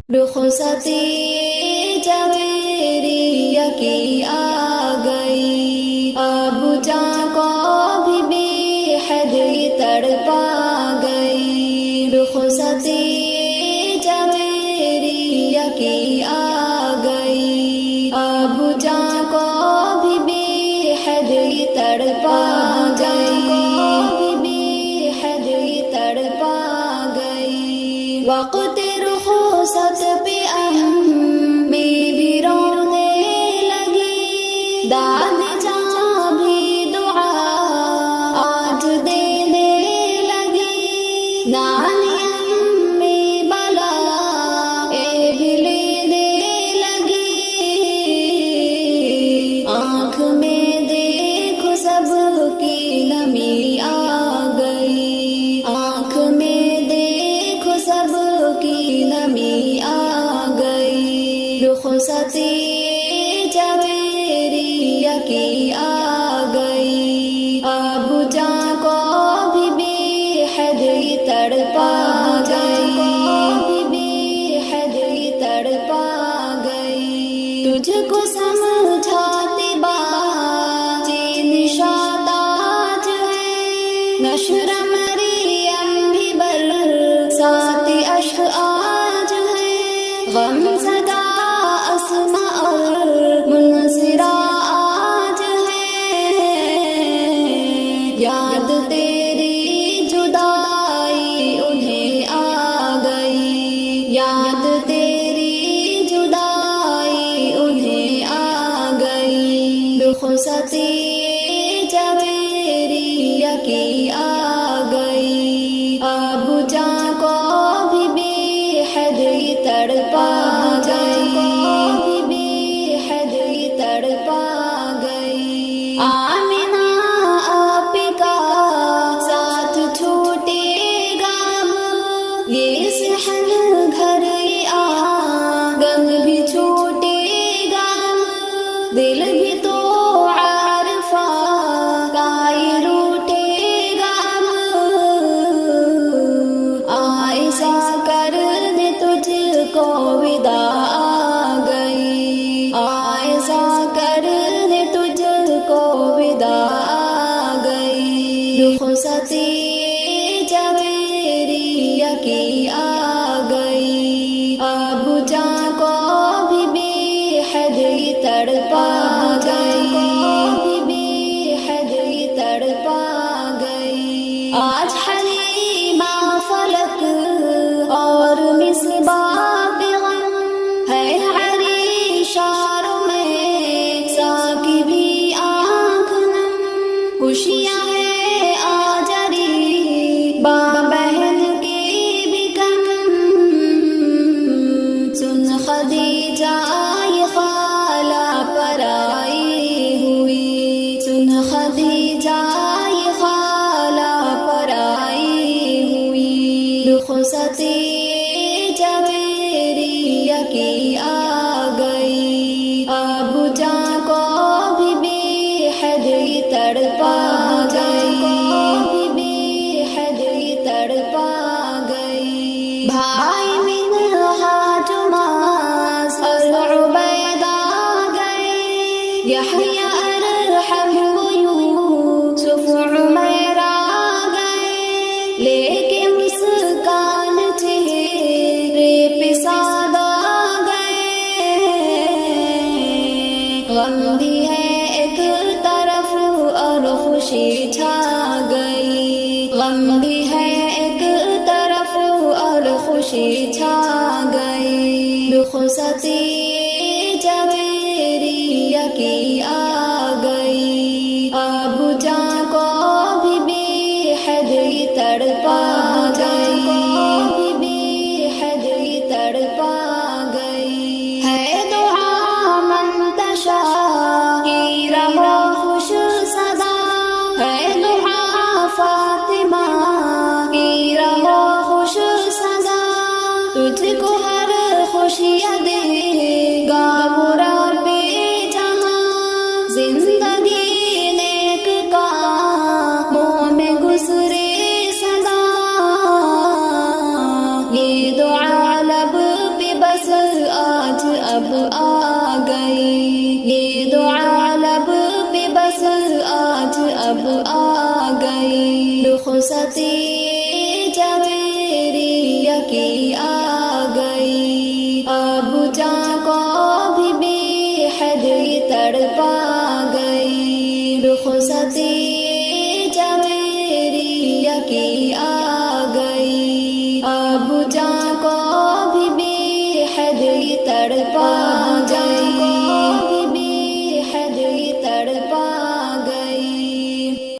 رخصتی جویریہ کی آ گئی، ابو جاں کو بھی بے حد تڑپا گئی۔ رخصتی جویریہ کی آ گئی، ابو جاں کو بھی بے حد تڑپا گئی، بے حد تڑپا گئی۔ وقت رخصت پہ امی بھی رونے لگی، داد جاں بھی دعا آج دینے لگی، نانی امی بلا اے بھی لینے لگی۔ آنکھ میں دیکھو سب کی نمی آ گئی، آنکھ میں دیکھو سب کی نمی آ گئی۔ رخصتی جویریہ کی آ گئی، ابو جاں کو بھی بے حد تڑپا گئی، بے حد تڑپا گئی۔ تجھ کو سمجھاتے بات نشاط آج ہے، نشر مریم بھی برسات اشک آج ہے، غم زدہ اسماء اور منصرہ آج ہے، یاد تیری جدائی انہیں آ گئی، یاد تیری جدائی انہیں آ گئی۔ رخصتی جویریہ کی آ گئی، ابو جاں کو بھی بے حد تڑپا گئی، بے حد تڑپا گئی۔ آمنہ آپ کا ساتھ چھوٹے گا، یہ صحن گھر یہ آنگن بھی چھوٹے گا، دل بھی تو عارفہ کا یہ روٹے گا۔ عائشہ کرنے تجھ کو وداع آ گئی، عائشہ کرنے تجھ کو وداع آ گئی۔ رخصتی جویریہ کی آ گئی، ابو جاں کو بھی بے حد تڑپا گئی، بے حد تڑپا گئی۔ آج حلیمہ فلک اور مصباح پہ غم ہے، عریشہ میں ساقی بھی آنکھ نم، خوشیاں ہیں آجری باں بہن کی بھی کم۔ سن خدیجہ یہ خالہ پر آئی ہوئی، سن خدیجہ یہ خالہ پر آئی ہوئی۔ رخصتی جویریہ کی آ گئی، ابو جاں کو بھی بے حد تڑپا گئی، بے حد تڑپا گئی۔ بھائی منہاج معاذ اور عبید آ گئے، یحییٰ ارحم یوسف عمیر آ گئے، لے کے مسکان چہرے پہ سعد آ گئے۔ غم بھی ہے ایک طرف اور خوشی چھا گئی، غم بھی ہے ایک طرف اور خوشی چھا گئی۔ رخصتی جویریہ کی آ گئی، ابو جاں کو بھی بے حد تڑپا گئی، بے حد تڑپا گئی۔ ہے دعا منتشا کی رہو خوش صدا، ہے دعا فاطمہ کی رہو خوش صدا، تجھ کو ہر خوشیاں دے اب آ گئی، رخصتی جویریہ کی آ گئی، ابو جان